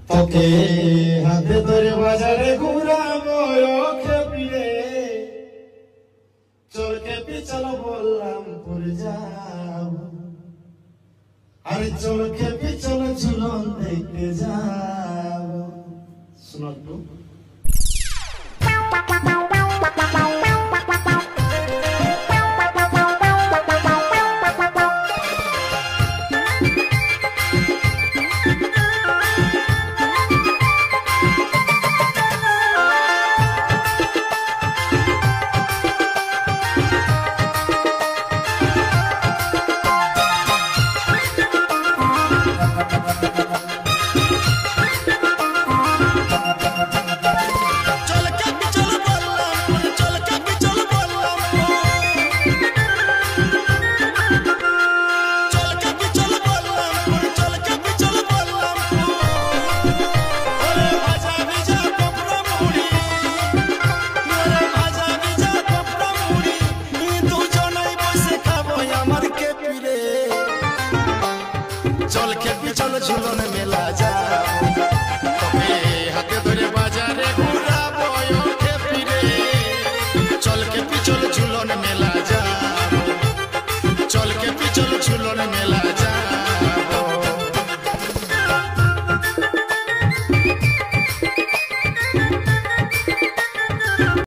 তোকে হাতে ধরে বাজারে ঘুরাবো খেপিলে চল খেপি চলো বললাম পরে যাব আরে চল খেপি চলো ঝুলন দেখতে যাব শোনো একটু चल खेपी चलो झूलन मेला